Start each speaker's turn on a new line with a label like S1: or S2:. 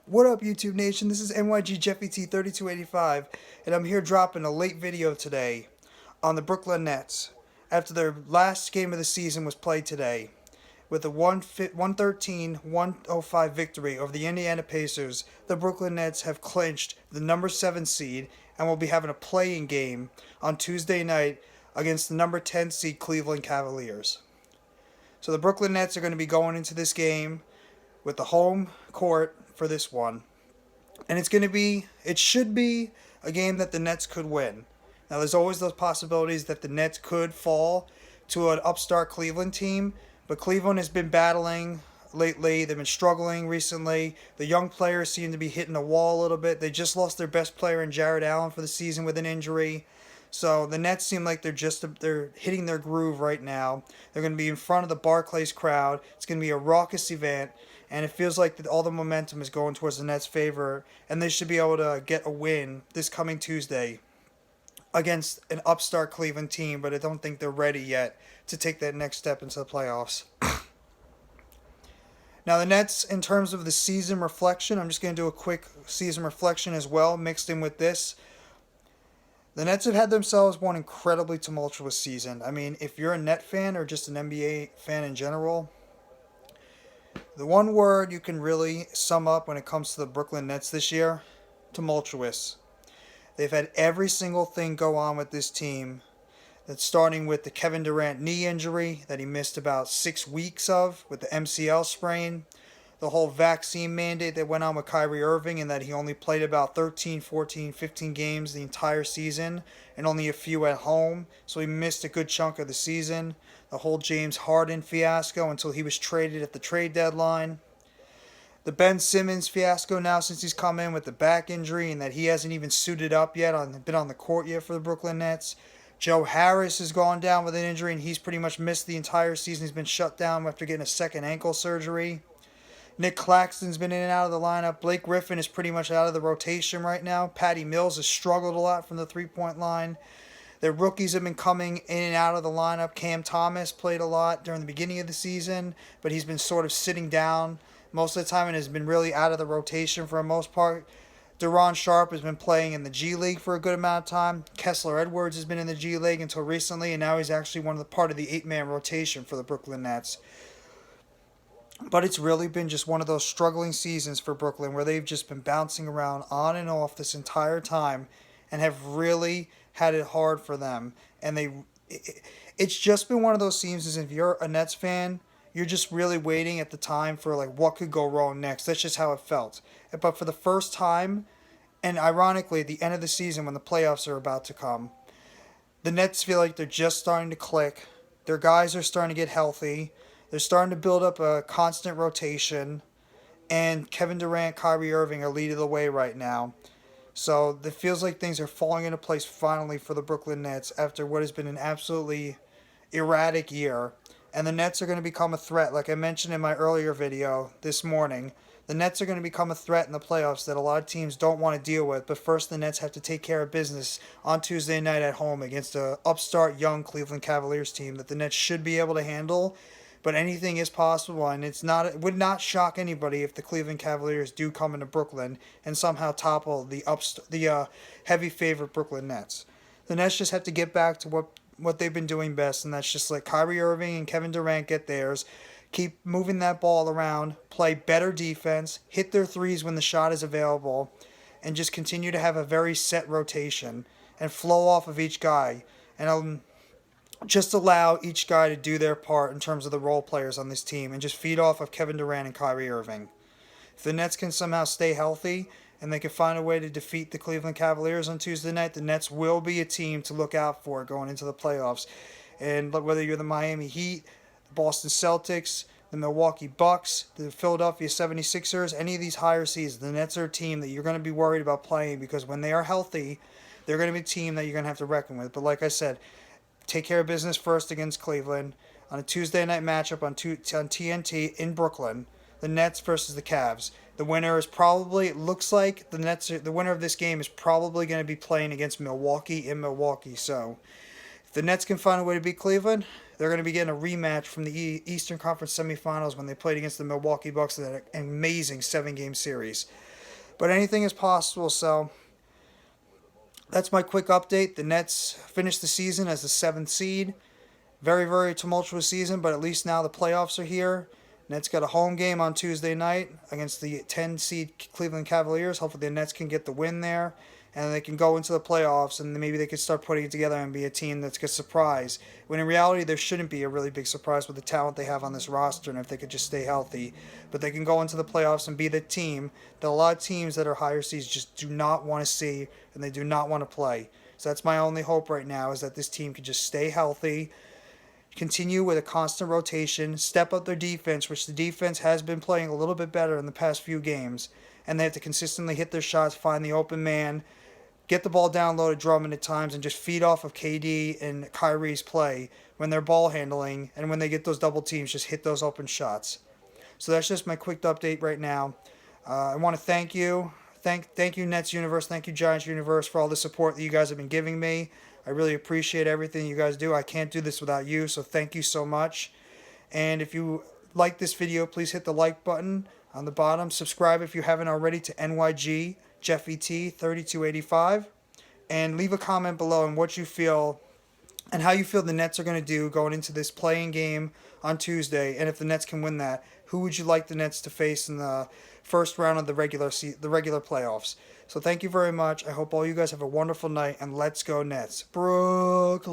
S1: What up, YouTube Nation? This is NYG Jeffy T 3285, and I'm here dropping a late video today on the Brooklyn Nets after their last game of the season was played today. With a 113-105 victory over the Indiana Pacers, the Brooklyn Nets have clinched the number 7 seed and will be having a play-in game on Tuesday night against the number 10 seed Cleveland Cavaliers. So the Brooklyn Nets are going to be going into this game with the home court for this one. And it should be a game that the Nets could win. Now, there's always those possibilities that the Nets could fall to an upstart Cleveland team, but Cleveland has been battling lately. They've been struggling recently. The young players seem to be hitting a wall a little bit. They just lost their best player in Jared Allen for the season with an injury. So the Nets seem like they're hitting their groove right now. They're going to be in front of the Barclays crowd. It's going to be a raucous event, and it feels like all the momentum is going towards the Nets' favor, and they should be able to get a win this coming Tuesday against an upstart Cleveland team, but I don't think they're ready yet to take that next step into the playoffs. Now, the Nets, in terms of the season reflection, I'm just going to do a quick season reflection as well, mixed in with this. The Nets have had themselves one incredibly tumultuous season. I mean, if you're a Net fan or just an NBA fan in general, the one word you can really sum up when it comes to the Brooklyn Nets this year: tumultuous. They've had every single thing go on with this team. That's starting with the Kevin Durant knee injury that he missed about 6 weeks of with the MCL sprain. The whole vaccine mandate that went on with Kyrie Irving, and that he only played about 13, 14, 15 games the entire season and only a few at home. So he missed a good chunk of the season. The whole James Harden fiasco until he was traded at the trade deadline. The Ben Simmons fiasco now since he's come in with the back injury and that he hasn't even suited up yet, been on the court yet for the Brooklyn Nets. Joe Harris has gone down with an injury and he's pretty much missed the entire season. He's been shut down after getting a second ankle surgery. Nick Claxton's been in and out of the lineup. Blake Griffin is pretty much out of the rotation right now. Patty Mills has struggled a lot from the three-point line. Their rookies have been coming in and out of the lineup. Cam Thomas played a lot during the beginning of the season, but he's been sort of sitting down most of the time and has been really out of the rotation for the most part. Deron Sharp has been playing in the G League for a good amount of time. Kessler Edwards has been in the G League until recently, and now he's actually part of the 8-man rotation for the Brooklyn Nets. But it's really been just one of those struggling seasons for Brooklyn where they've just been bouncing around on and off this entire time and have really had it hard for them. And it's just been one of those seasons, if you're a Nets fan, you're just really waiting at the time for like what could go wrong next. That's just how it felt. But for the first time, and ironically at the end of the season when the playoffs are about to come, the Nets feel like they're just starting to click. Their guys are starting to get healthy. They're starting to build up a constant rotation, and Kevin Durant, Kyrie Irving are leading the way right now. So it feels like things are falling into place finally for the Brooklyn Nets after what has been an absolutely erratic year. And the Nets are going to become a threat. Like I mentioned in my earlier video this morning, the Nets are going to become a threat in the playoffs that a lot of teams don't want to deal with. But first, the Nets have to take care of business on Tuesday night at home against a upstart young Cleveland Cavaliers team that the Nets should be able to handle. But anything is possible, and it would not shock anybody if the Cleveland Cavaliers do come into Brooklyn and somehow topple the heavy favorite Brooklyn Nets. The Nets just have to get back to what they've been doing best, and that's just let Kyrie Irving and Kevin Durant get theirs, keep moving that ball around, play better defense, hit their threes when the shot is available, and just continue to have a very set rotation and flow off of each guy. And just allow each guy to do their part in terms of the role players on this team and just feed off of Kevin Durant and Kyrie Irving. If the Nets can somehow stay healthy and they can find a way to defeat the Cleveland Cavaliers on Tuesday night, the Nets will be a team to look out for going into the playoffs. And whether you're the Miami Heat, the Boston Celtics, the Milwaukee Bucks, the Philadelphia 76ers, any of these higher seeds, the Nets are a team that you're going to be worried about playing because when they are healthy, they're going to be a team that you're going to have to reckon with. But like I said, take care of business first against Cleveland on a Tuesday night matchup on TNT in Brooklyn. The Nets versus the Cavs. The winner is probably, it looks like the winner of this game is probably going to be playing against Milwaukee in Milwaukee. So if the Nets can find a way to beat Cleveland, they're going to be getting a rematch from the Eastern Conference semifinals when they played against the Milwaukee Bucks in that amazing 7-game series. But anything is possible, so that's my quick update. The Nets finished the season as the 7th seed. Very, very tumultuous season, but at least now the playoffs are here. Nets got a home game on Tuesday night against the 10 seed Cleveland Cavaliers. Hopefully the Nets can get the win there, and they can go into the playoffs, and maybe they could start putting it together and be a team that's going to surprise. When in reality, there shouldn't be a really big surprise with the talent they have on this roster, and if they could just stay healthy. But they can go into the playoffs and be the team that a lot of teams that are higher seeds just do not want to see, and they do not want to play. So that's my only hope right now, is that this team can just stay healthy, continue with a constant rotation, step up their defense, which the defense has been playing a little bit better in the past few games, and they have to consistently hit their shots, find the open man, get the ball down low to Drummond at times, and just feed off of KD and Kyrie's play when they're ball handling, and when they get those double teams, just hit those open shots. So that's just my quick update right now. I want to thank you. Thank you, Nets Universe. Thank you, Giants Universe, for all the support that you guys have been giving me. I really appreciate everything you guys do. I can't do this without you, so thank you so much. And if you like this video, please hit the like button on the bottom. Subscribe if you haven't already to NYG Jeff ET 3285. And leave a comment below on what you feel and how you feel the Nets are going to do going into this playing game on Tuesday. And if the Nets can win that, who would you like the Nets to face in the first round of the regular playoffs? So thank you very much. I hope all you guys have a wonderful night, and let's go Nets. Brooklyn.